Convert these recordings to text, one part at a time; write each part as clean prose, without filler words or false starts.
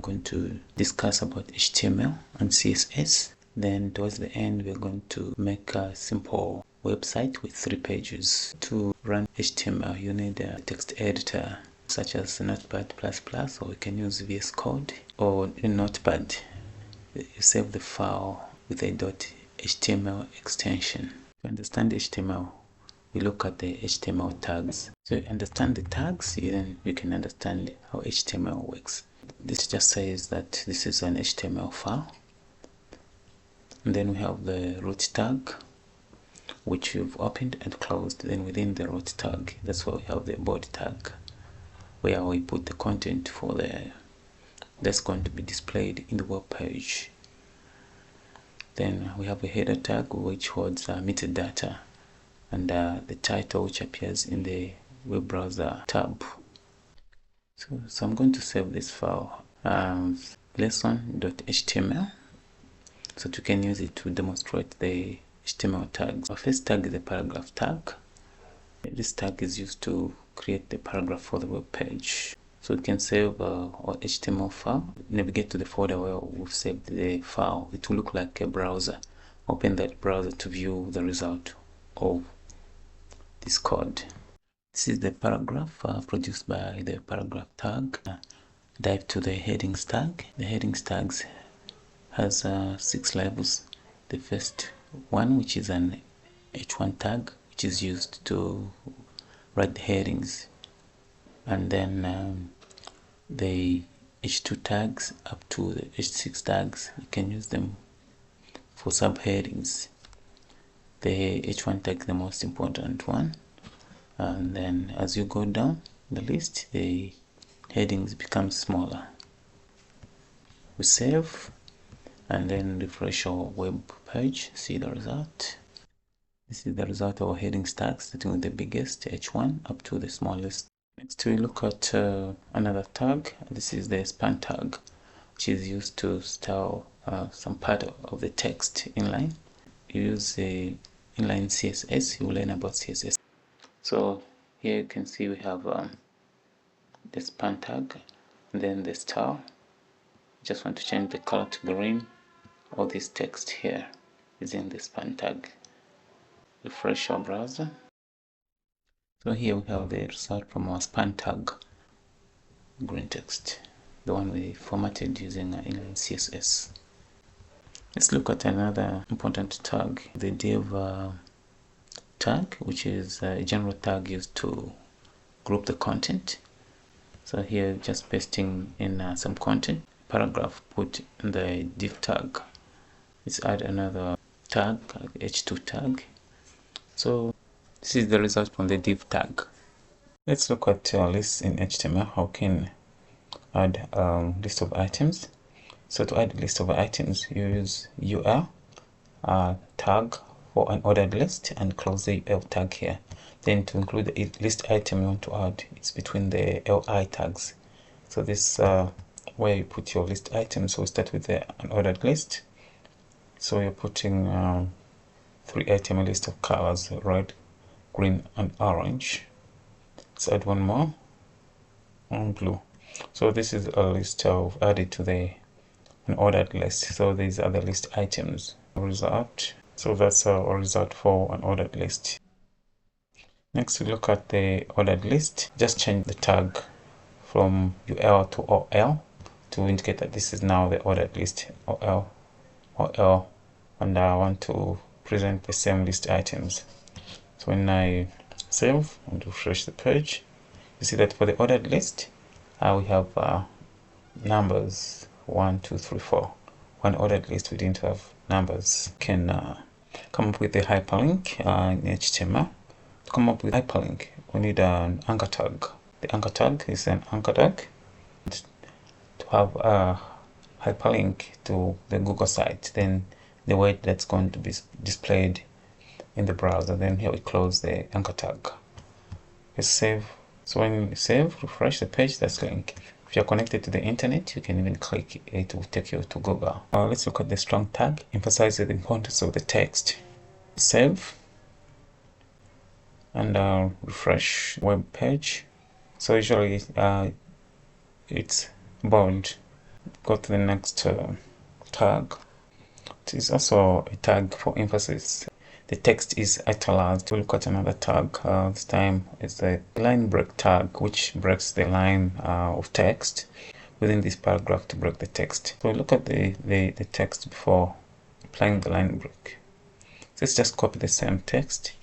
going to discuss about HTML and CSS. Then towards the end, we're going to make a simple website with 3 pages. To run HTML, you need a text editor such as Notepad++, or we can use VS Code or in Notepad. You save the file with a .html extension. To understand HTML, we look at the HTML tags. So you understand the tags, then you can understand how HTML works. This just says that this is an HTML file. And then we have the root tag, which you've opened and closed. Then within the root tag, that's where we have the body tag, where we put the content for that's going to be displayed in the web page. Then we have a header tag, which holds metadata, and the title, which appears in the web browser tab. So I'm going to save this file as lesson.html, so you can use it to demonstrate the HTML tags. Our first tag is the paragraph tag. This tag is used to create the paragraph for the web page. So we can save our HTML file, navigate to the folder where we've saved the file. It will look like a browser. Open that browser to view the result of this code. This is the paragraph produced by the paragraph tag. Dive to the headings tag. The headings tags has 6 levels. The first one, which is an H1 tag, which is used to write the headings, and then the H2 tags up to the H6 tags, you can use them for subheadings. The H1 tag is the most important one, and then as you go down the list, the headings become smaller. We save and then refresh our web page, see the result. This is the result of our headings tag, starting with the biggest H1 up to the smallest. Next we look at another tag. This is the span tag, which is used to style some part of the text inline. You use the inline CSS, you will learn about CSS. So here you can see we have the span tag, and then the style. Just want to change the color to green. All this text here is in the span tag. Refresh our browser. So here we have the result from our span tag, green text, the one we formatted using inline CSS. Let's look at another important tag, the div tag, which is a general tag used to group the content. So here just pasting in some content, paragraph put in the div tag. Let's add another tag, H2 tag. So this is the result from the div tag. Let's look at lists in HTML. How can add a list of items? So to add a list of items, you use UL tag for an ordered list and close the UL tag here. Then to include the list item you want to add, it's between the LI tags. So this where you put your list items. So we start with an ordered list. So you're putting 3-item list of colors: red, green and orange. Let's add one more, on blue. So this is a list of added to an ordered list. So these are the list items. Result. So that's our result for an ordered list. Next we look at the ordered list. Just change the tag from UL to OL to indicate that this is now the ordered list, OL, and I want to present the same list items. So when I save and refresh the page, you see that for the ordered list we have numbers 1, 2, 3, 4. One ordered list we didn't have numbers. Can come up with a hyperlink in HTML. To come up with hyperlink, we need an anchor tag. The anchor tag is an anchor tag to have a hyperlink to the Google site, then the way that's going to be displayed in the browser. Then here we close the anchor tag. Let's save. So when you save, refresh the page, that's link. If you're connected to the internet, you can even click it will take you to Google. Let's look at the strong tag. Emphasize the importance of the text. Save and refresh web page. So usually it's bold. Go to the next tag. It is also a tag for emphasis. The text is italicized. We'll look at another tag. This time is the line break tag, which breaks the line of text within this paragraph to break the text. So look at the text before applying the line break. Let's just copy the same text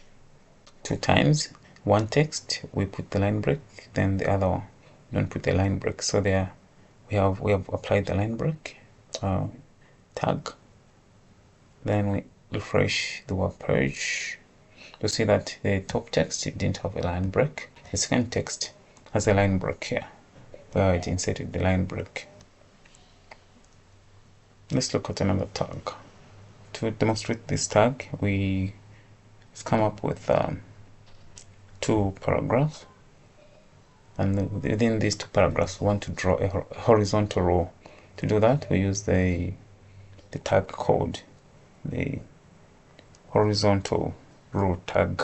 2 times. One text we put the line break, then the other one we don't put the line break. So there we have applied the line break tag. Then we refresh the web page to see that the top text, it didn't have a line break. The second text has a line break here where it inserted the line break. Let's look at another tag. To demonstrate this tag, we come up with 2 paragraphs, and within these 2 paragraphs we want to draw a horizontal row. To do that, we use the tag code, the horizontal row tag.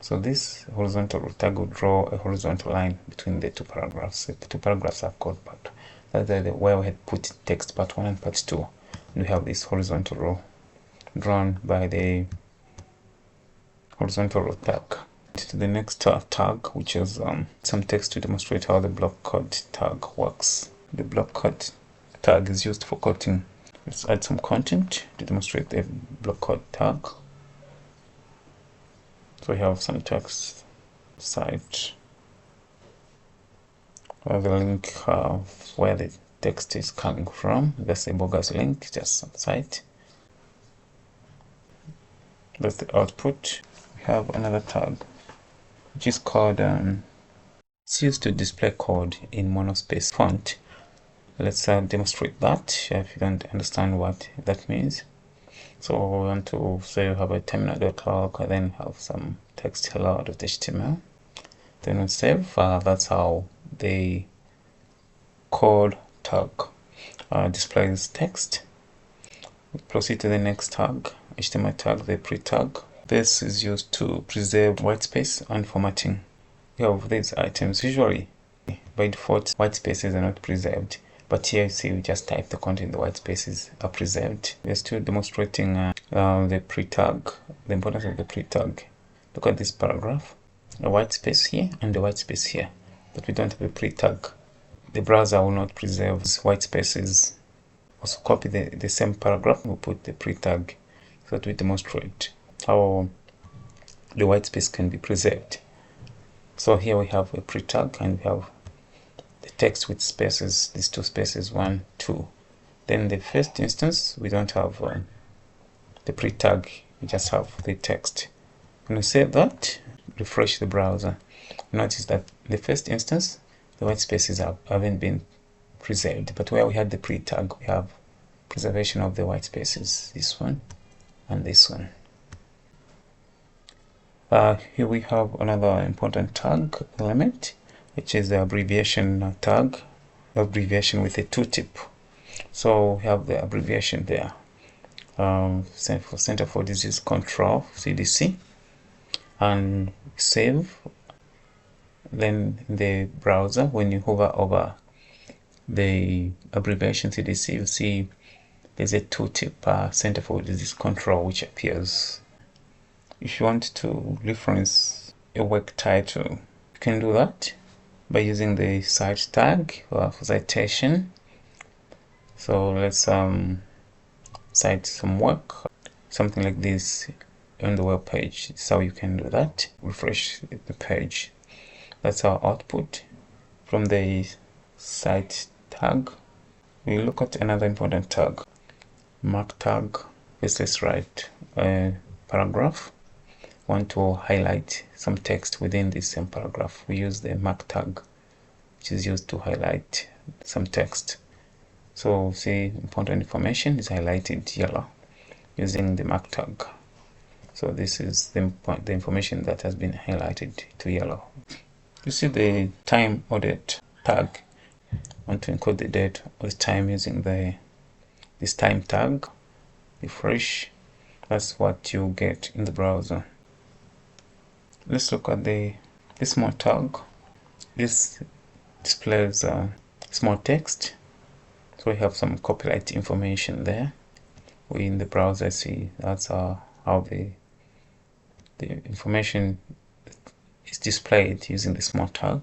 So this horizontal row tag will draw a horizontal line between the 2 paragraphs. The 2 paragraphs are called part. That's where we had put text part 1 and part 2. And we have this horizontal row drawn by the horizontal row tag. To the next tag, which is some text to demonstrate how the block quote tag works. The block quote tag is used for quoting. Let's add some content to demonstrate the block quote tag. So we have some text site, the link where the text is coming from. That's a bogus link, just some site. That's the output. We have another tag which is called it's used to display code in monospace font. Let's demonstrate that if you don't understand what that means. So we want to say we have a terminal.log and then have some text hello.html. Then we save. That's how the code tag displays text. We proceed to the next tag, HTML tag, the pre-tag. This is used to preserve white space and formatting. We have these items. Usually, by default, white spaces are not preserved. But here you see we just type the content, the white spaces are preserved. We're still demonstrating the pre-tag, the importance of the pre-tag. Look at this paragraph, a white space here and a white space here, but we don't have a pre-tag. The browser will not preserve white spaces. Also copy the same paragraph, we'll put the pre-tag so that we demonstrate how the white space can be preserved. So here we have a pre-tag and we have the text with spaces, these 2 spaces, 1, 2. Then the first instance, we don't have the pre-tag, we just have the text. When we save that, refresh the browser, notice that the first instance, the white spaces haven't been preserved, but where we had the pre-tag, we have preservation of the white spaces, this one and this one. Here we have another important tag element, which is the abbreviation tag, abbreviation with a tooltip. So we have the abbreviation there. For Center for Disease Control, CDC, and save. Then in the browser, when you hover over the abbreviation CDC, you see there's a tooltip, Center for Disease Control, which appears. If you want to reference a work title, you can do that by using the cite tag for citation. So let's cite some work, something like this on the web page. This is how you can do that. Refresh the page. That's our output from the cite tag. We look at another important tag, mark tag. First, let's write a paragraph. Want to highlight some text within this same paragraph. We use the mark tag, which is used to highlight some text. So see, important information is highlighted yellow using the mark tag. So this is the information that has been highlighted to yellow. You see the time or date tag. Want to encode the date or the time using this time tag. Refresh. That's what you get in the browser. Let's look at the small tag. This displays small text So we have some copyright information there. We in the browser see that's how the information is displayed using the small tag.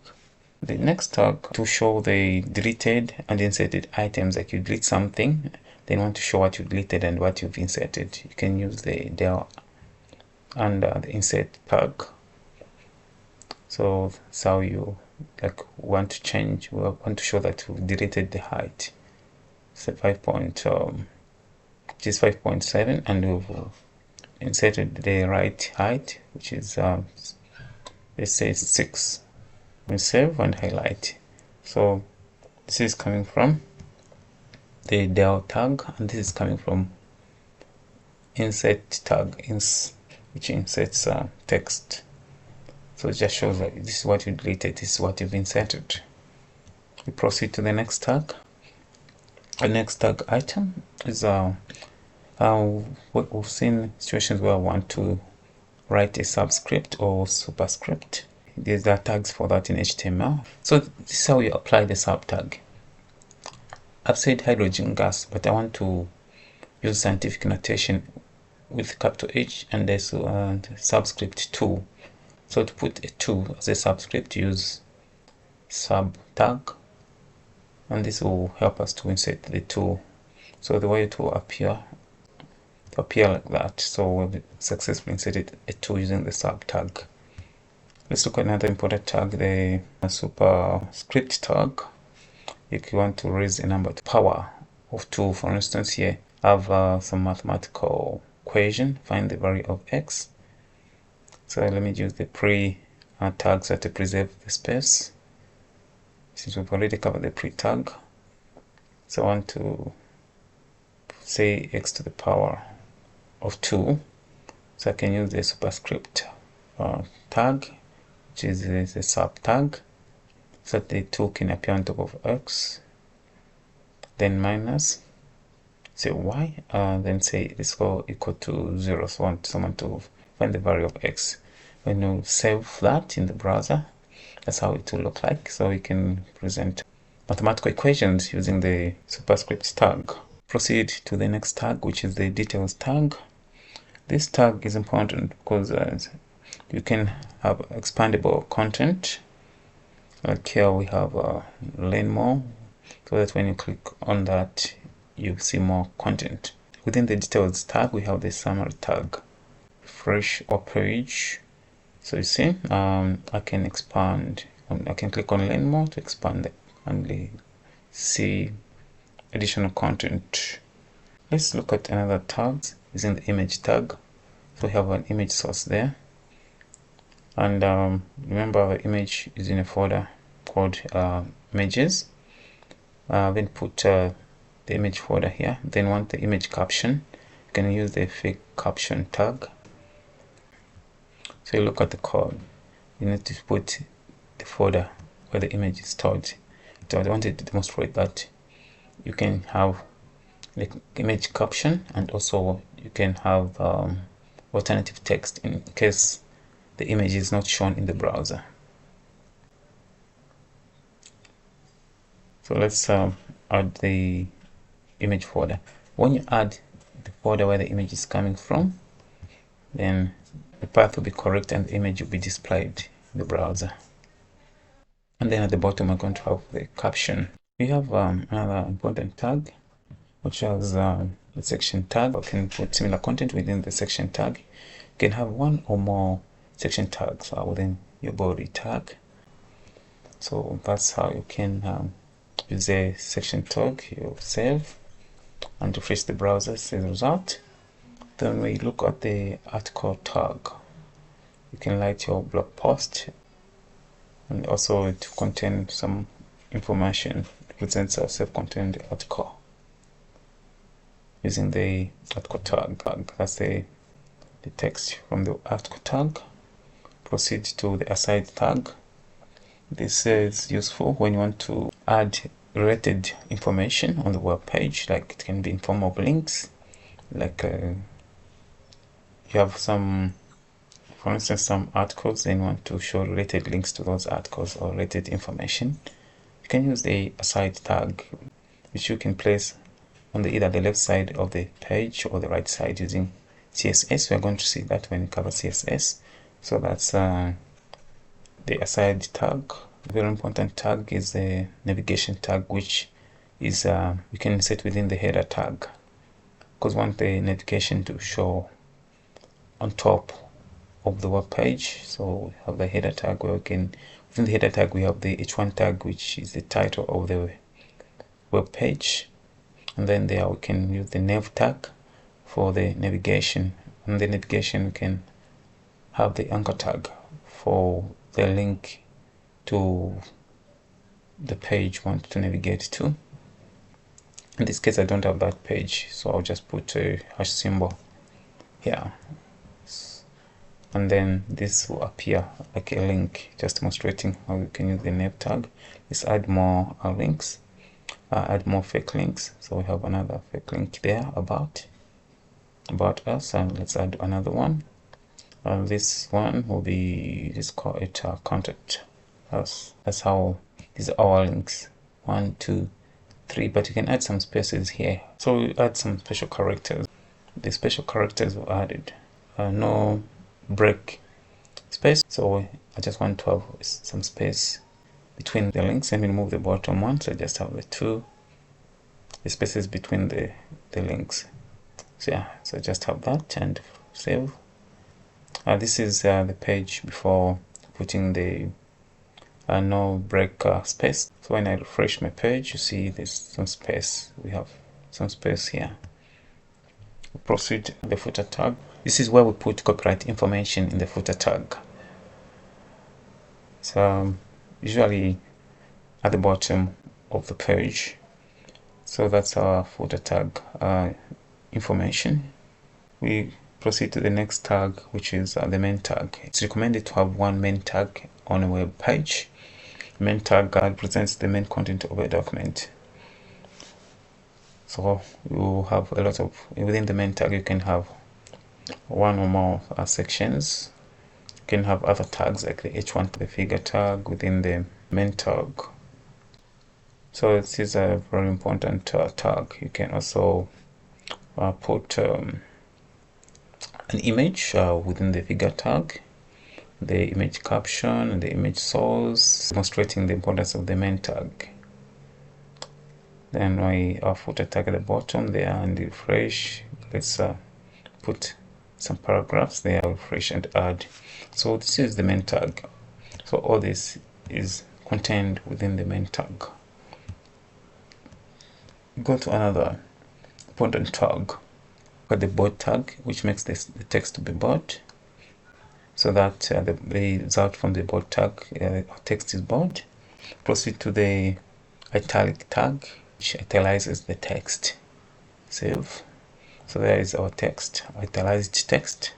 The next tag to show the deleted and inserted items, like you delete something, then want to show what you deleted and what you've inserted. You can use the del under the insert tag. So that's how you want to change. We want to show that we deleted the height. So 5.7, and we've inserted the right height, which is let's say 6. We save and highlight. So this is coming from the del tag, and this is coming from insert tag, which inserts text. So it just shows that this is what you deleted, this is what you've inserted. We proceed to the next tag. The next tag item is we've seen situations where I want to write a subscript or superscript. There's tags for that in HTML. So this is how you apply the sub tag. I've said hydrogen gas, but I want to use scientific notation with capital H and there's subscript 2. So to put a 2 as a subscript, use sub tag, and this will help us to insert the 2. So the way it will appear like that. So we've successfully inserted a 2 using the sub tag. Let's look at another important tag, the superscript tag. If you want to raise a number to power of 2, for instance, here I have some mathematical equation, find the value of x. So let me use the pre tag so to preserve the space, since we've already covered the pre tag. So I want to say x to the power of 2, so I can use the superscript tag, which is the sub tag, so that the 2 can appear on top of x, then minus, say y, then say this will equal to 0. So I want someone to find the value of x. When you save that in the browser, that's how it will look like. So we can present mathematical equations using the superscript tag. Proceed to the next tag, which is the details tag. This tag is important because you can have expandable content. Like here we have learn more, so that when you click on that you see more content. Within the details tag we have the summary tag, refresh our page. So you see I can expand, I can click on learn more to expand it and see additional content. Let's look at another tag using the image tag. So we have an image source there, and remember the image is in a folder called images. Then put the image folder here. Then want the image caption, you can use the fake caption tag. So you look at the code, you need to put the folder where the image is stored. So I wanted to demonstrate that you can have the image caption, and also you can have alternative text in case the image is not shown in the browser. So let's add the image folder. When you add the folder where the image is coming from, then the path will be correct and the image will be displayed in the browser. And then at the bottom we're going to have the caption. We have another important tag, which has the section tag. You can put similar content within the section tag. You can have one or more section tags within your body tag. So that's how you can use a section tag. You save and refresh the browser, see the result. Then we look at the article tag. You can write your blog post, and also it contains some information. It presents a self-contained article using the article tag. That's the text from the article tag. Proceed to the aside tag. This is useful when you want to add related information on the web page, like it can be in form of links, like you have some, for instance, some articles and want to show related links to those articles or related information. You can use the aside tag. which you can place on either the left side of the page or the right side using CSS. We are going to see that when we cover CSS. So that's the aside tag. A very important tag is the navigation tag, which is you can set within the header tag, because we want the navigation to show on top of the web page. So we have the header tag where we can, within the header tag we have the h1 tag, which is the title of the web page, and then there we can use the nav tag for the navigation. And the navigation we can have the anchor tag for the link to the page we want to navigate to. In this case I don't have that page, so I'll just put a hash symbol here, and then this will appear like a link, just demonstrating how you can use the nav tag. Let's add more links, add more fake links. So we have another fake link there about us, and let's add another one. This one will be, let's call it contact us. That's how these are our links, 1, 2, 3, but you can add some spaces here. So we add some special characters. The special characters were added, no break space, so I just want to have some space between the links. Let me remove the bottom one, so I just have the spaces between the links. So yeah, so just have that and save. This is the page before putting the no break space. So when I refresh my page, you see there's some space. We have some space here. We'll proceed to the footer tag. This is where we put copyright information in the footer tag. So usually at the bottom of the page. So that's our footer tag information. We proceed to the next tag, which is the main tag. It's recommended to have one main tag on a web page. Main tag represents the main content of a document. So you have a lot of, within the main tag you can have one or more sections. You can have other tags like the h1, the figure tag within the main tag. So this is a very important tag. You can also put an image within the figure tag, the image caption and the image source, demonstrating the importance of the main tag. Then our footer tag at the bottom there, and refresh. Let's put some paragraphs there, refresh and add. So this is the main tag. So all this is contained within the main tag. Go to another important tag, got the bold tag, which makes the text to be bold, so that the result from the bold tag text is bold. Proceed to the italic tag, which italicizes the text. Save. So there is our text, italicized text.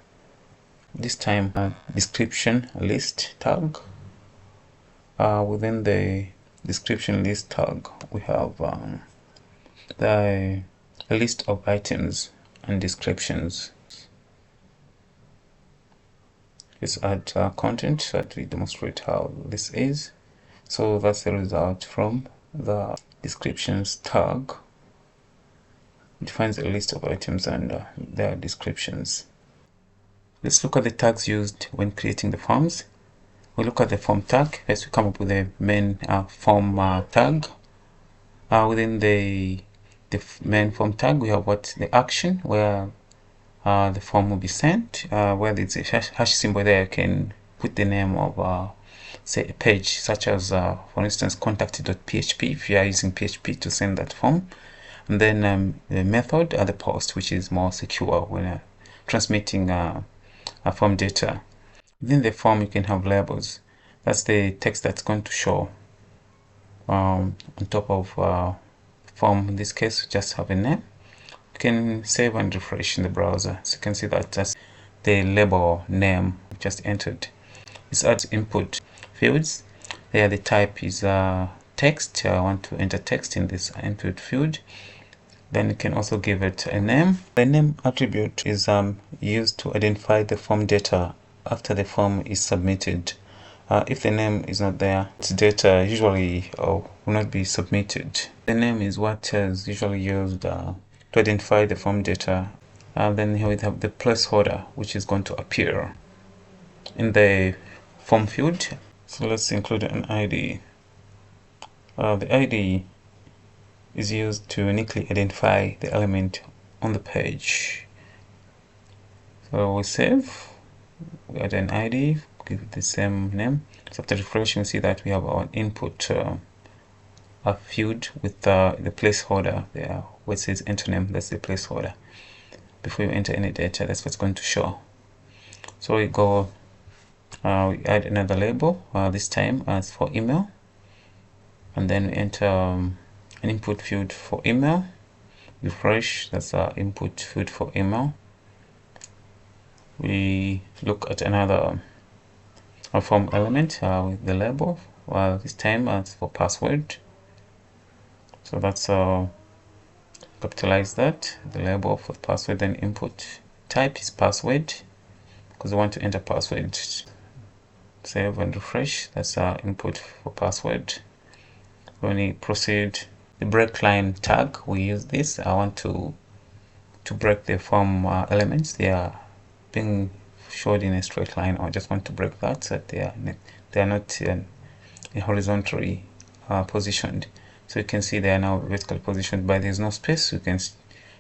This time description list tag. Within the description list tag we have the list of items and descriptions. Let's add content so that we demonstrate how this is. So that's the result from the descriptions tag. It defines a list of items and their descriptions. Let's look at the tags used when creating the forms. We look at the form tag. First we come up with the main form tag. Within the main form tag we have the action, where the form will be sent. Where there's a hash symbol there, you can put the name of say a page, such as for instance contact.php if you are using PHP to send that form. And then the method the post, which is more secure when transmitting form data. Within the form you can have labels. That's the text that's going to show on top of form. In this case, just have a name. You can save and refresh in the browser, so you can see that that's the label name just entered. This adds input fields. There the type is text. I want to enter text in this input field. Then you can also give it a name. The name attribute is used to identify the form data after the form is submitted. If the name is not there, its data usually will not be submitted. The name is what is usually used to identify the form data. Then here we have the placeholder, which is going to appear in the form field. So let's include an ID. The ID is used to uniquely identify the element on the page. So we save, we add an ID, give it the same name. So after refreshing, we see that we have our input a field with the placeholder there where it says enter name. That's the placeholder. Before you enter any data, that's what's going to show. So we go, we add another label, this time as for email, and then we enter an input field for email. Refresh, that's our input field for email. We look at another form element with the label, this time as for password. So that's capitalize that, the label for password, then input type is password because we want to enter password. Save and refresh, that's our input for password. When we proceed, the break line tag, we use this. I want to break the form elements. They are being showed in a straight line. I just want to break that so that they are not horizontally positioned. So you can see they are now vertically positioned, but there's no space. You can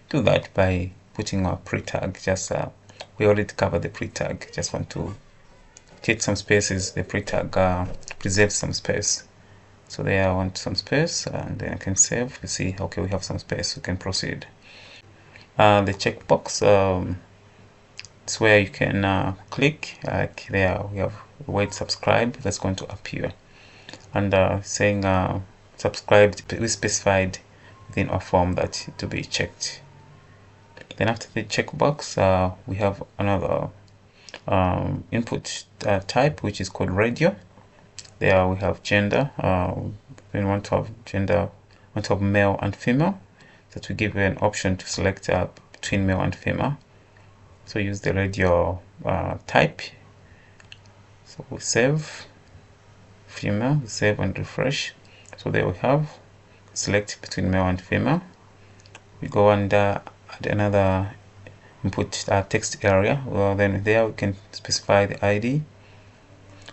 do that by putting a pre-tag. Just we already covered the pre-tag. Just want to create some spaces. The pre-tag preserves some space. So there I want some space, and then I can save. You see, okay, we have some space. We can proceed. The checkbox, it's where you can click. Like there, we have the word subscribe that's going to appear, and saying subscribed, we specified within our form that to be checked. Then after the checkbox, we have another input type, which is called radio. There we have gender. We want to have gender, want to have male and female. That we give you an option to select between male and female. So use the radio type. So we save female, we save and refresh. So there we have, select between male and female. We go and add another input text area. Well, then there we can specify the ID,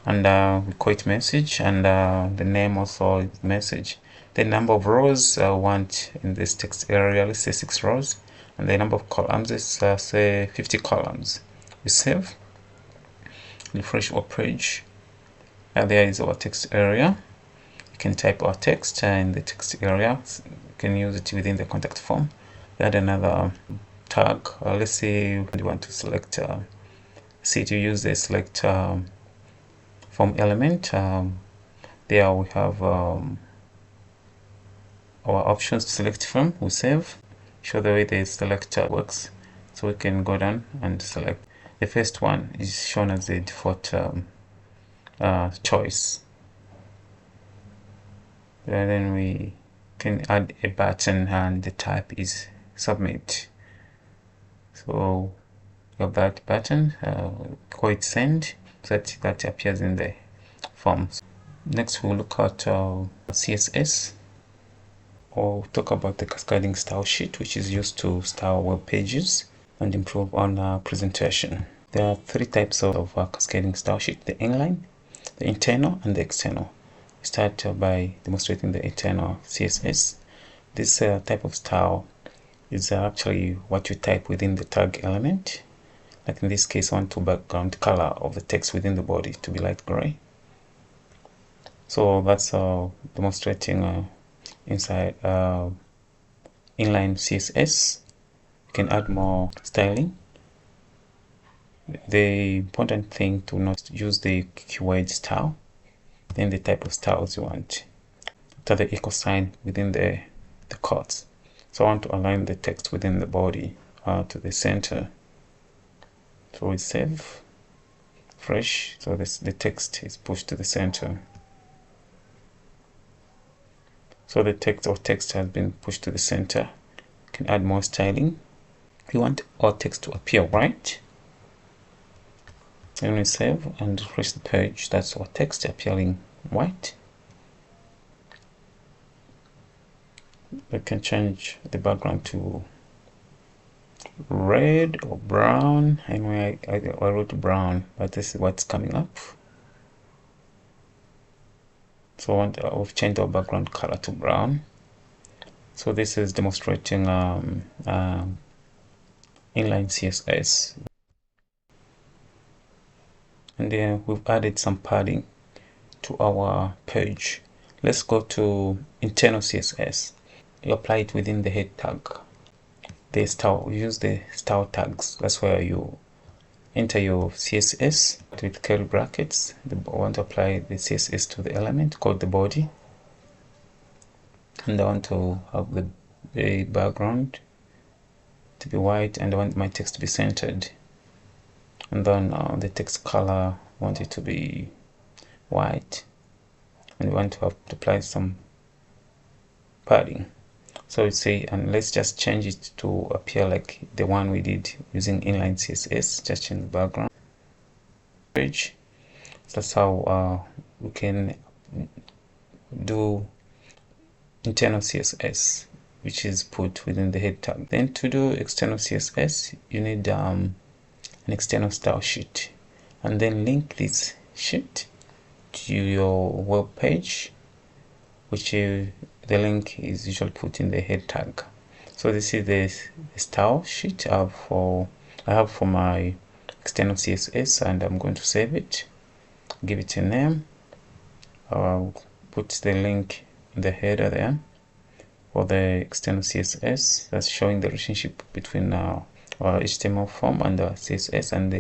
and we call it message, and the name also is message. The number of rows I want in this text area, let's say 6 rows, and the number of columns is say 50 columns. We save, refresh our page, and there is our text area. You can type our text in the text area. You can use it within the contact form. We add another tag. Let's say you want to select, say to use the select form element. There we have our options to select from. We save, show the way the selector works. So we can go down and select. The first one is shown as the default choice. And then we can add a button, and the type is submit. So we have that button, call it send, so that appears in the form. Next we'll look at CSS, or talk about the cascading style sheet, which is used to style web pages and improve on presentation. There are 3 types of cascading style sheet: the inline, the internal, and the external. We start by demonstrating the internal CSS. This type of style is actually what you type within the tag element. Like in this case, I want the background color of the text within the body to be light gray. So that's demonstrating inside inline CSS. You can add more styling. The important thing to not use the keyword style, then the type of styles you want. After the equal sign within the quotes. So I want to align the text within the body to the center. So we save, fresh, so the text is pushed to the center. So the text has been pushed to the center. You can add more styling. We want our text to appear white. Then we save and refresh the page. That's our text appearing white. we can change the background to red or brown. Anyway, I wrote brown, but this is what's coming up. So we've changed our background color to brown. So this is demonstrating inline CSS, and then we've added some padding to our page. Let's go to internal CSS. You apply it within the head tag. The style, use the style tags. That's where you enter your CSS with curly brackets. I want to apply the CSS to the element called the body, and I want to have the background to be white, and I want my text to be centered, and then the text color, I want it to be white, and we want to apply some padding. So we say, and let's just change it to appear like the one we did using inline CSS. Just change the background page. So that's how we can do internal CSS, which is put within the head tag. Then to do external CSS, you need an external style sheet, and then link this sheet to your web page, which the link is usually put in the head tag. So this is the style sheet I have for my external CSS, and I'm going to save it, give it a name. I'll put the link in the header there for the external CSS. That's showing the relationship between our HTML form and the CSS, and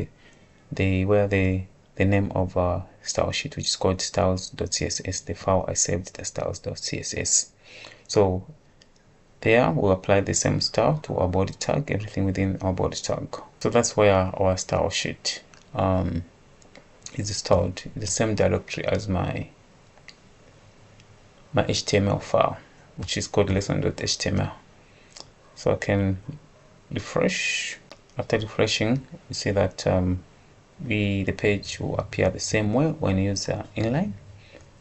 the name of our style sheet, which is called styles.css. The file I saved, the styles.css. So there we'll apply the same style to our body tag, everything within our body tag. So that's where our style sheet is stored in the same directory as my HTML file, which is called lesson.html. So I can refresh. After refreshing, you see that the page will appear the same way when you use inline,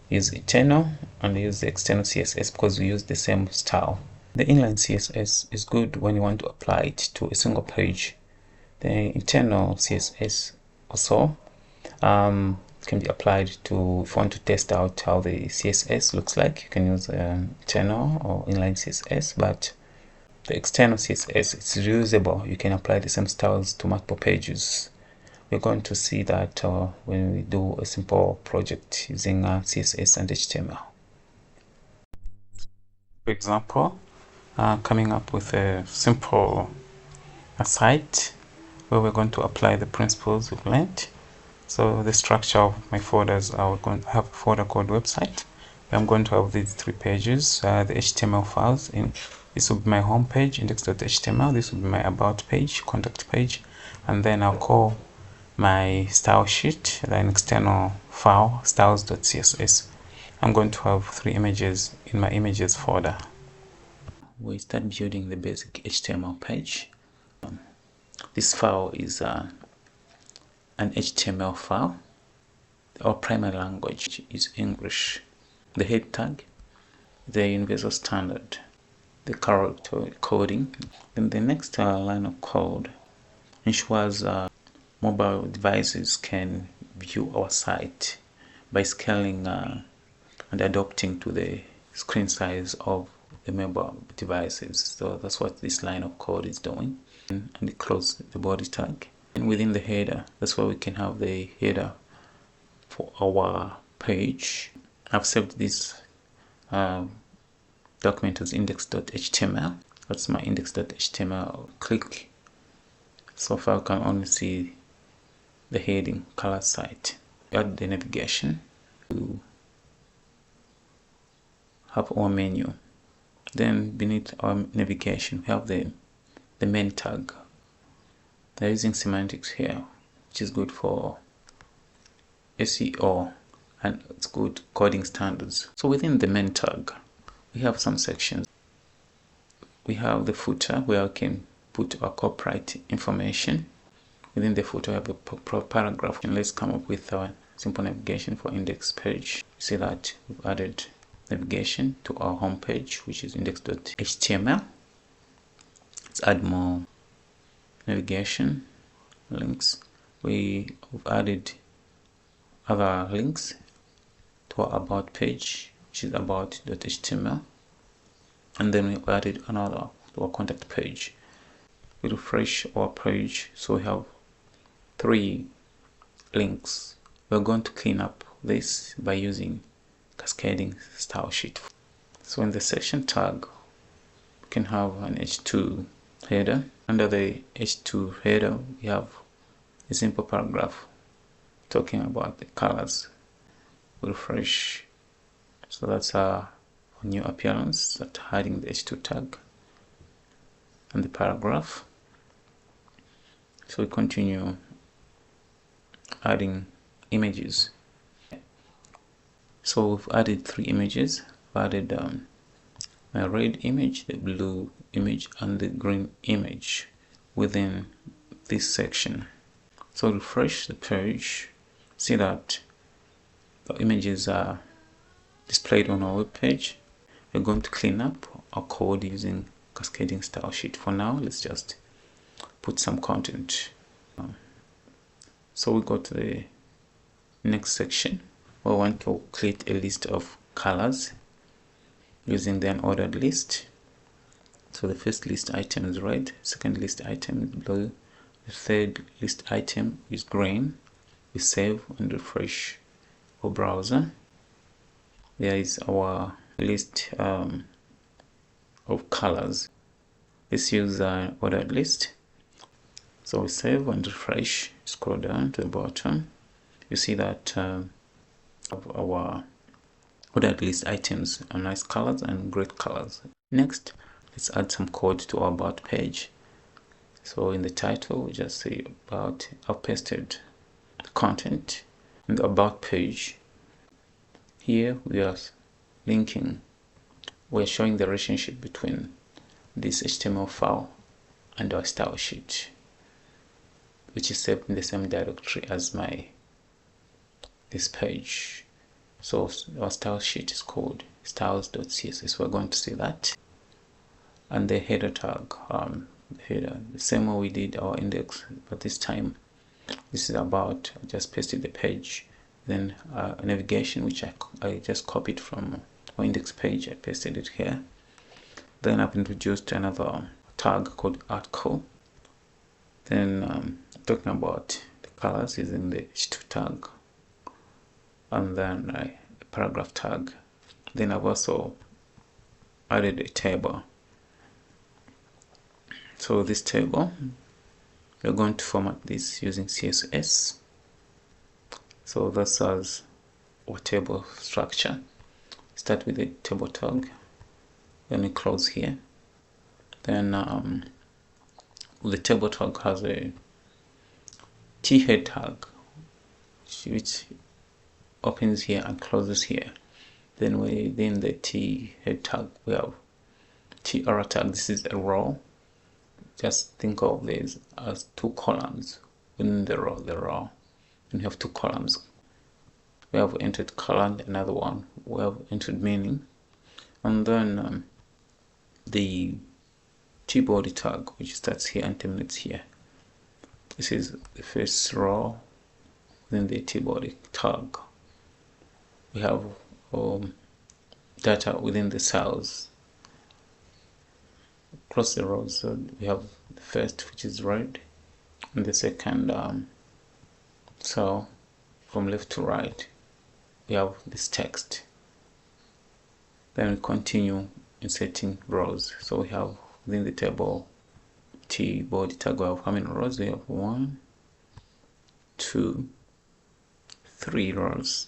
use internal, and use the external CSS, because we use the same style. The inline CSS is good when you want to apply it to a single page. The internal CSS also can be applied to, if you want to test out how the CSS looks like, you can use internal or inline CSS, but the external CSS is reusable. You can apply the same styles to multiple pages. We're going to see that when we do a simple project using CSS and HTML. For example, coming up with a simple site where we're going to apply the principles we've learned. So the structure of my folders, I'm going to have a folder called website. I'm going to have these 3 pages, the HTML files. This will be my home page, index.html. This will be my about page, contact page, and then I'll call my style sheet, an external file, styles.css. I'm going to have 3 images in my images folder. We start building the basic HTML page. This file is an HTML file. Our primary language is English. The head tag, the universal standard, the character coding. Then the next line of code ensures mobile devices can view our site by scaling and adapting to the screen size of the mobile devices. So that's what this line of code is doing. And close the body tag. And within the header, that's where we can have the header for our page. I've saved this document as index.html. That's my index.html. Click. So far I can only see the heading, color site. Add the navigation to have our menu. Then beneath our navigation, we have the main tag. They're using semantics here, which is good for SEO, and it's good coding standards. So within the main tag, we have some sections. We have the footer where we can put our copyright information. Within the footer, we have a paragraph. And let's come up with our simple navigation for index page. See that we've added navigation to our home page, which is index.html. Let's add more navigation links. We've added other links to our about page, which is about.html, and then we added another to our contact page. We refresh our page, so we have 3 links. We're going to clean up this by using cascading style sheet. So in the section tag, we can have an h2 header. Under the h2 header, we have a simple paragraph talking about the colors. We refresh, so that's our new appearance, that hiding the h2 tag and the paragraph. So we continue adding images. So we've added 3 images. We've added a red image, the blue image, and the green image within this section. So refresh the page, see that the images are displayed on our web page. We're going to clean up our code using cascading style sheet. For now, let's just put some content. So we go to the next section. We want to create a list of colors using the unordered list. So the first list item is red, second list item is blue, the third list item is green. We save and refresh our browser. There is our list of colors. Let's use an ordered list. So we save and refresh, scroll down to the bottom. You see that our ordered list items are nice colors and great colors. Next, let's add some code to our about page. So in the title, we just say about. I've pasted the content in the about page. Here we are linking, we're showing the relationship between this HTML file and our style sheet, which is saved in the same directory as this page. So our style sheet is called styles.css. We're going to see that. And the header tag, header, the same way we did our index, but this time this is about. I just pasted the page. Then navigation, which I just copied from our index page, I pasted it here. Then I've introduced another tag called article. Then talking about the colors is in the h2 tag, and then a paragraph tag. Then I've also added a table. So this table, we're going to format this using CSS. So that's as our table structure. Start with the table tag, then we close here. Then the table tag has a t-head tag, which opens here and closes here. Then within the t-head tag, we have tr tag. This is a row. Just think of these as 2 columns within the row. And you have 2 columns. We have entered color, and another one we have entered meaning. And then the t-body tag, which starts here and terminates here. This is the first row within the t-body tag. We have data within the cells across the rows. So we have the first, which is red, and the second cell from left to right. We have this text. Then we continue inserting rows. So we have within the table t-body tag, we have how many rows? We have 1, 2, 3 rows.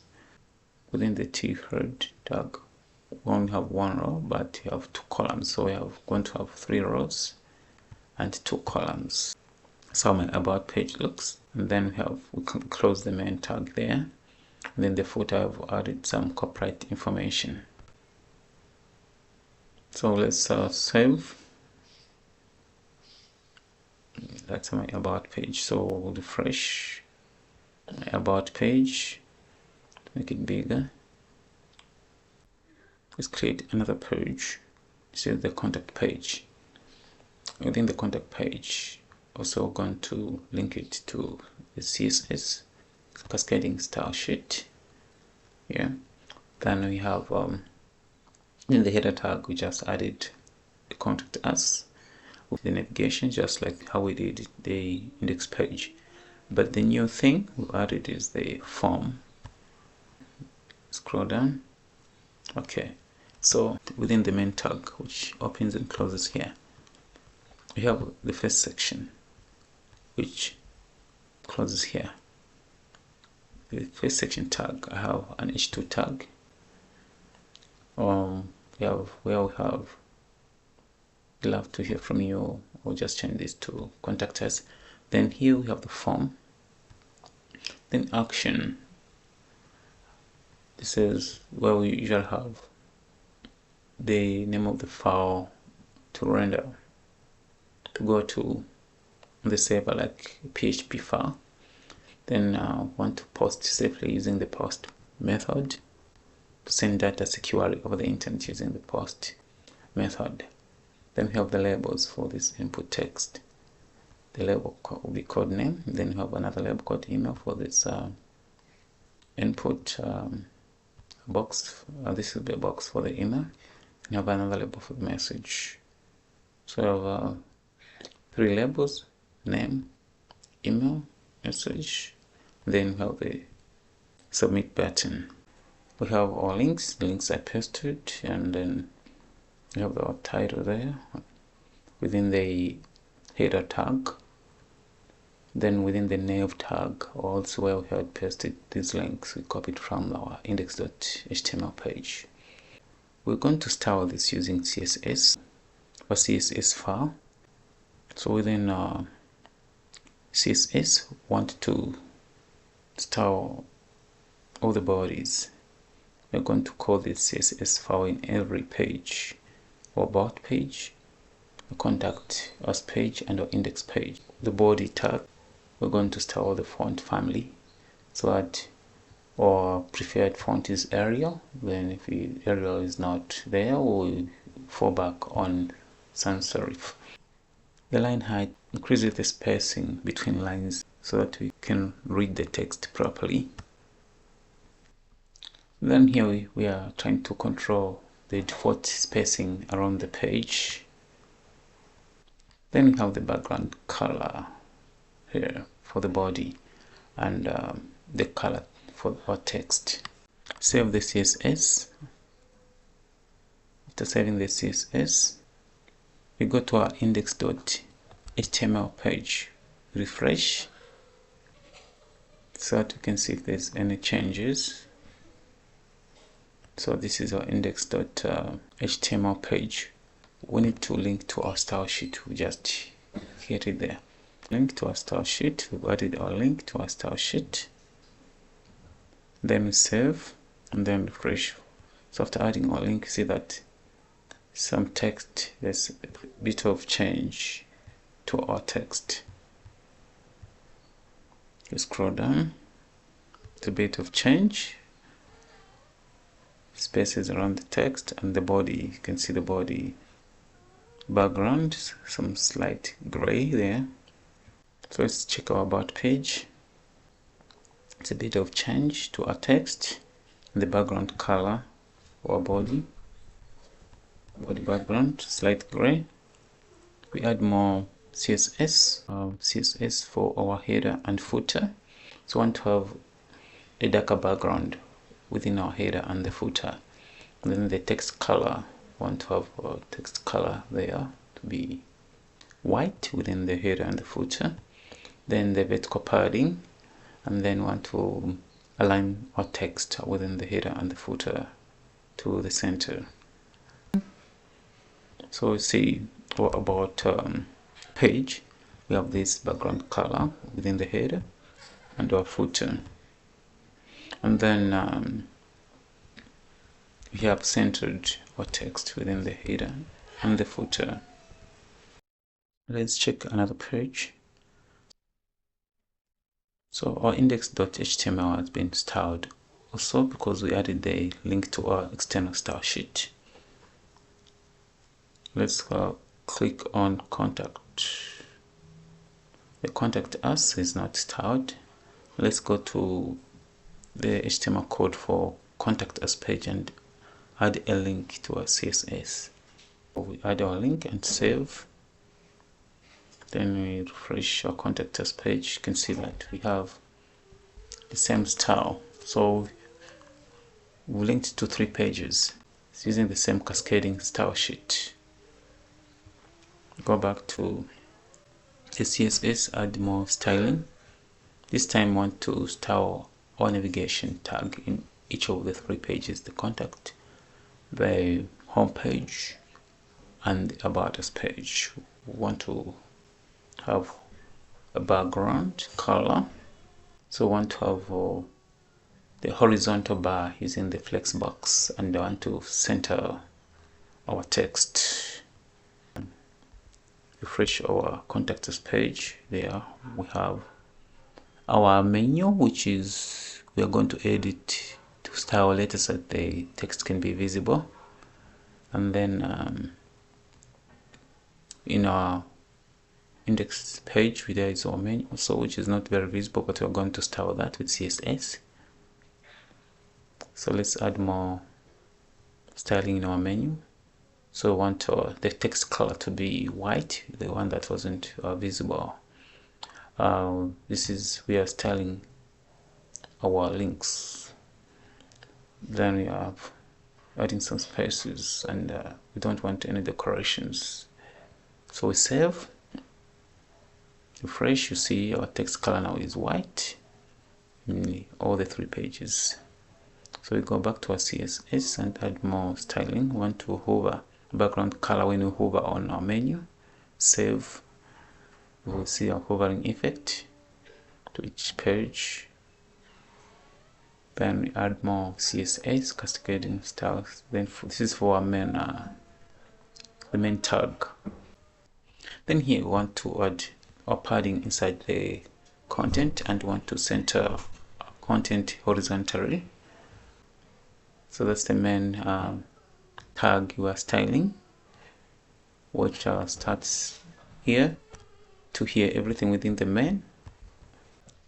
Within the t-head tag, we only have 1 row, but you have 2 columns. So we are going to have 3 rows and 2 columns. That's how my about page looks. And then we can close the main tag there. And then the footer, I've added some copyright information. So let's save. That's my about page. So we'll refresh my about page, make it bigger. let's create another page. This is the contact page. Within the contact page, also going to link it to the CSS cascading style sheet. Yeah. Then we have in the header tag, we just added the contact us with the navigation, just like how we did the index page. But the new thing we added is the form. Scroll down. Okay, so within the main tag, which opens and closes here, we have the first section, which closes here. The first section tag, I have an h2 tag. We have love to hear from you. We'll just change this to contact us. Then here we have the form. Then action. This is where we usually have the name of the file to render, to go to the server, like a PHP file. Then want to post safely using the post method, to send data securely over the internet using the post method. Then we have the labels for this input text. The label will be code name. Then we have another label called email for this input box. This will be a box for the email. You have another label for the message. So I have 3 labels: name, email, message. Then we have the submit button. We have our links. The links I pasted, and then we have our title there within the header tag. Then within the nav tag, also where we had pasted these links, we copied from our index.html page. We're going to style this using CSS, a CSS file. So within CSS, we want to style all the bodies. We're going to call this CSS file in every page: or about page, a contact us page, and our index page. The body tag, we're going to style the font family, so that our preferred font is Arial. Then if Arial is not there, we'll fall back on sans serif. The line height increases the spacing between lines so that we can read the text properly. Then here we are trying to control the default spacing around the page. Then we have the background color here for the body, and the color for our text. Save the CSS. After saving the CSS, we go to our index.html page, refresh, so that we can see if there's any changes. So this is our index.html page. We need to link to our style sheet. We just hit it there. Link to our style sheet. We've added our link to our style sheet. Then we save and then refresh. So after adding our link, see that some text, there's a bit of change to our text. You scroll down, it's a bit of change. Spaces around the text and the body. You can see the body background, some slight gray there. So let's check our about page. It's a bit of change to our text. The background color or body background, slight gray. We add more CSS for our header and footer. So we want to have a darker background within our header and the footer. And then the text color, we want to have our text color there to be white within the header and the footer. Then the vertical padding, and then want to align our text within the header and the footer to the center. So see about page, we have this background color within the header and our footer, and then we have centered our text within the header and the footer. Let's check another page. So our index.html has been styled also because we added the link to our external style sheet. Let's click on contact. The contact us is not styled. Let's go to the HTML code for contact us page and add a link to our CSS. We add our link and save. Then we refresh our contact us page. You can see that we have the same style. So we linked to 3 pages. It's using the same cascading style sheet. Go back to the CSS, add more styling. This time we want to style our navigation tag in each of the 3 pages: the contact, the home page, and the about us page. We want to have a background color, so we want to have the horizontal bar using the flex box, and I want to center our text. Refresh our contact us page. There we have our menu, which is we are going to edit to style letters so that the text can be visible. And then in our index page there is our menu also, which is not very visible, but we're going to style that with CSS. So let's add more styling in our menu. So we want the text color to be white, the one that wasn't visible. This is, we are styling our links. Then we are adding some spaces, and we don't want any decorations. So we save, refresh. You see our text color now is white in all the 3 pages. So we go back to our CSS and add more styling. We want to hover background color when we hover on our menu. Save. We will see our hovering effect to each page. Then we add more CSS cascading styles. Then this is for our main the main tag. Then here we want to add our padding inside the content, and want to center our content horizontally. So that's the main tag you are styling, which starts here to here, everything within the main.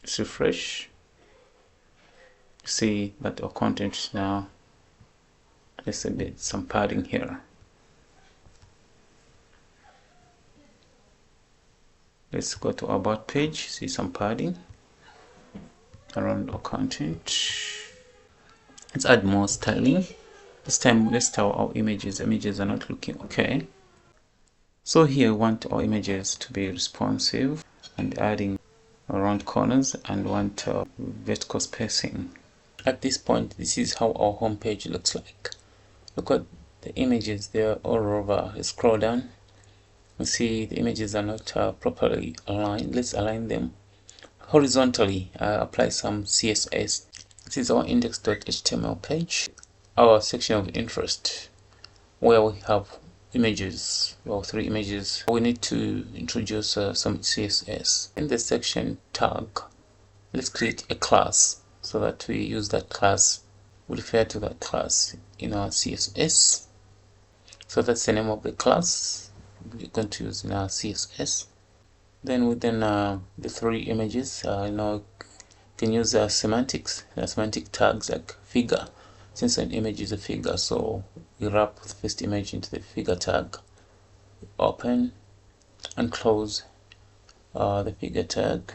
Let's refresh. See that our content now, there's a bit some padding here. Let's go to our about page, see some padding around our content. Let's add more styling. This time let's style our images. Images are not looking okay. So here we want our images to be responsive, and adding around corners, and want vertical spacing. At this point, this is how our home page looks like. Look at the images, they are all over. Let's scroll down. You see the images are not properly aligned. Let's align them horizontally. Apply some CSS. This is our index.html page, our section of interest, where we have images, or 3 images. We need to introduce some CSS. In the section tag, let's create a class so that we use that class, we refer to that class in our CSS. So that's the name of the class we're going to use in our CSS. Then within the 3 images, you can use semantics, semantic tags like figure. Since an image is a figure, so we wrap the first image into the figure tag. Open and close the figure tag.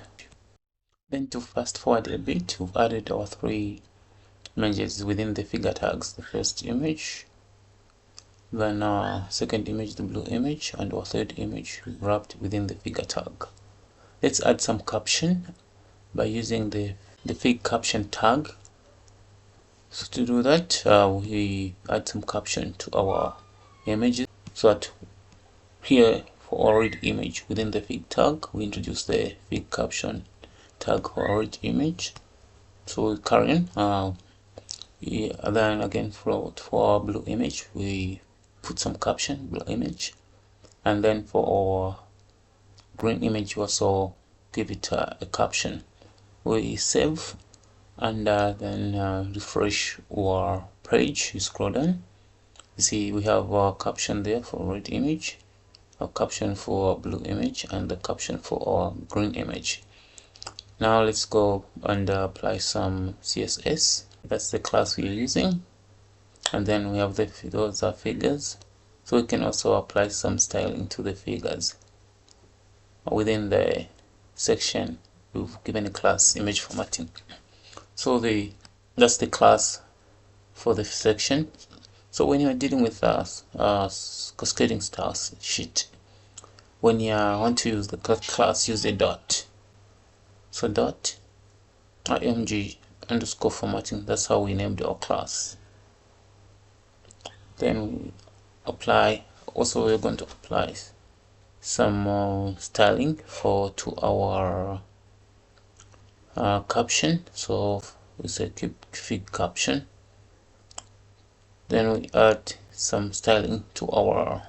Then to fast forward a bit, we've added our 3 images within the figure tags. The first image, then our second image, the blue image, and our third image wrapped within the figure tag. Let's add some caption by using the fig caption tag. So to do that, we add some caption to our images, so that here for our read image within the fig tag, we introduce the fig caption tag for our read image. So we carry on. Then again for our blue image, we put some caption, blue image, and then for our green image, we also give it a caption. We save, and then refresh our page. You scroll down, you see we have our caption there for red image, a caption for blue image, and the caption for our green image. Now let's go and apply some CSS. That's the class we are using, and then we have those are figures, so we can also apply some styling to the figures within the section we've given a class image formatting. So that's the class for the section. So when you're dealing with cascading styles sheet, when you want to use the class, use a dot. So dot img underscore formatting, that's how we named our class. Then we apply, also we're going to apply some styling to our caption. So we say keep fig caption, then we add some styling to our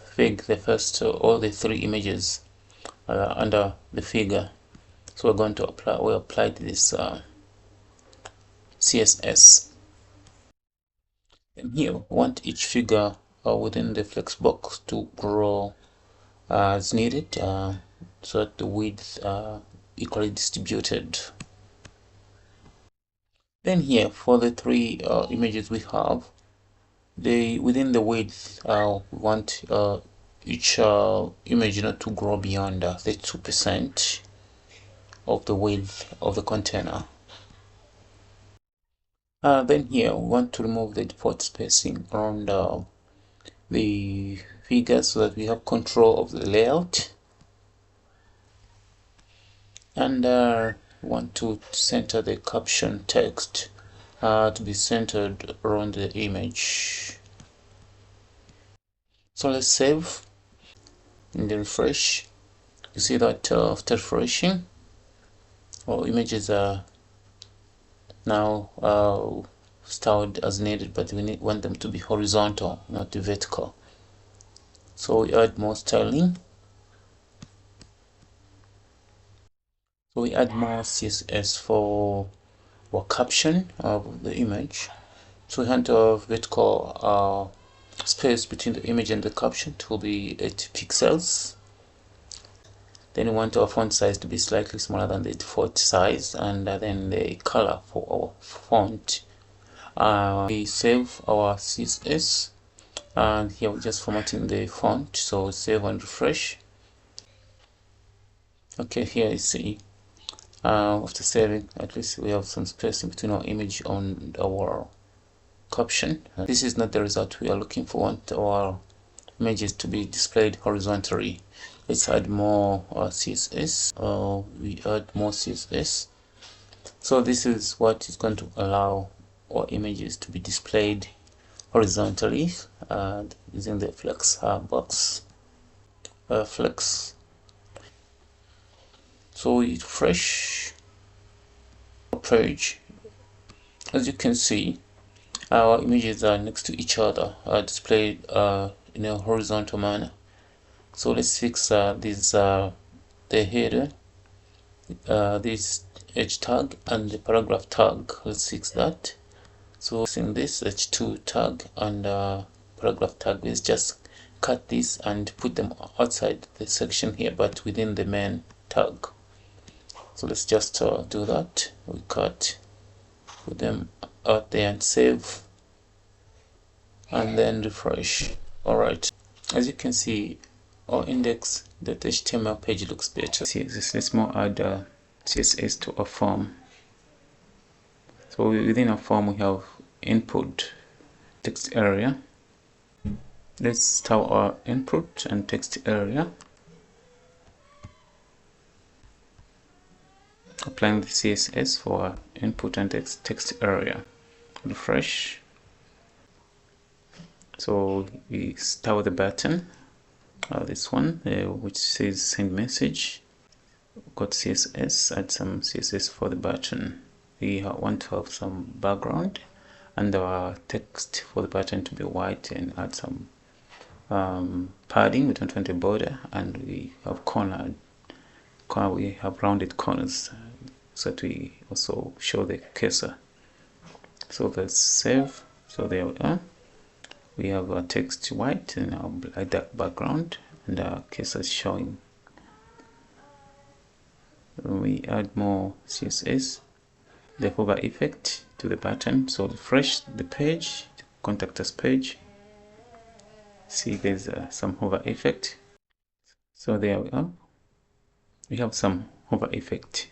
fig, the first all the three images under the figure. So we're going to apply this CSS. And here we want each figure within the flex box to grow as needed, so that the width equally distributed. Then here for the three images we have, within the width we want each image not to grow beyond the 2% of the width of the container. Then here we want to remove the default spacing around the figure so that we have control of the layout, and want to center the caption text to be centered around the image. So let's save and then refresh. You see that after refreshing, our images are now styled as needed, but we want them to be horizontal, not vertical. So we add more styling. So we add more CSS for our caption of the image. So we want a vertical space between the image and the caption to be 8 pixels. Then we want our font size to be slightly smaller than the default size, and then the color for our font. We save our CSS, and here we're just formatting the font, so save and refresh. Okay, here you see after saving, at least we have some space in between our image and our caption. This is not the result we are looking for. We want our images to be displayed horizontally. Let's add more CSS. We add more CSS. So this is what is going to allow our images to be displayed horizontally using the flex box flex. So we refresh our page. As you can see, our images are next to each other, displayed in a horizontal manner. So let's fix this the header, this h tag and the paragraph tag. Let's fix that. So using this h2 tag and paragraph tag, is just cut this and put them outside the section here, but within the main tag. So let's just do that. We put them out there and save, and then refresh. Alright, as you can see, our index.html page looks better. Let's more add CSS to our form. So within our form we have input text area. Let's start our input and text area, applying the CSS for input and text area. Refresh. So we start with the button, this one which says send message. Got CSS, add some CSS for the button. We want to have some background and our text for the button to be white, and add some padding. We don't want a border, and we have we have rounded corners. so that we also show the cursor. So let's save. So there we are. We have our text white and our dark background, and our cursor is showing. We add more CSS, the hover effect to the button, so refresh the page, the contact us page. See, there's some hover effect. So there we are. We have some hover effect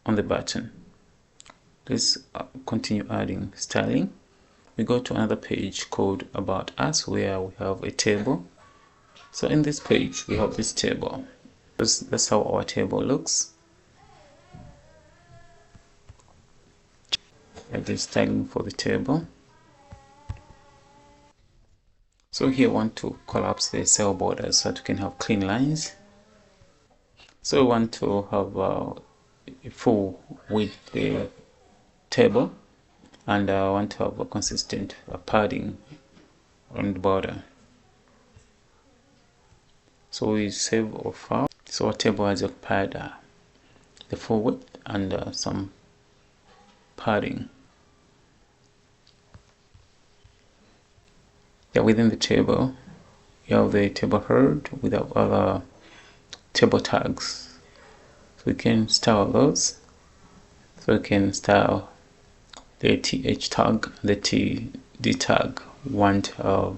on the button. Let's continue adding styling. We go to another page called About Us, where we have a table. So in this page, we have this table. That's how our table looks. Add the styling for the table. So here I want to collapse the cell borders so that we can have clean lines. So we want to have a full width the table, and I want to have a consistent padding on the border. So we save our file. So our table has occupied the full width and some padding. Yeah, within the table, you have the table head with other table tags. So we can style those. So we can style the TH tag, the TD tag. Want the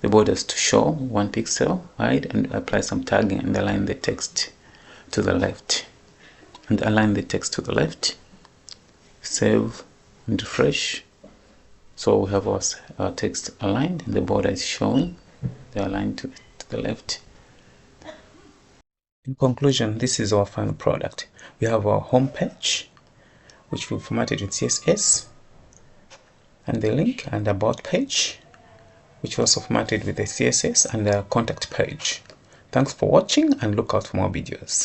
borders to show 1 pixel wide, and apply some tagging and align the text to the left. Save and refresh. So we have our text aligned and the border is showing. They're aligned to the left. In conclusion, this is our final product. We have our home page, which we formatted in CSS, and the link and about page, which was formatted with the CSS, and the contact page. Thanks for watching, and look out for more videos.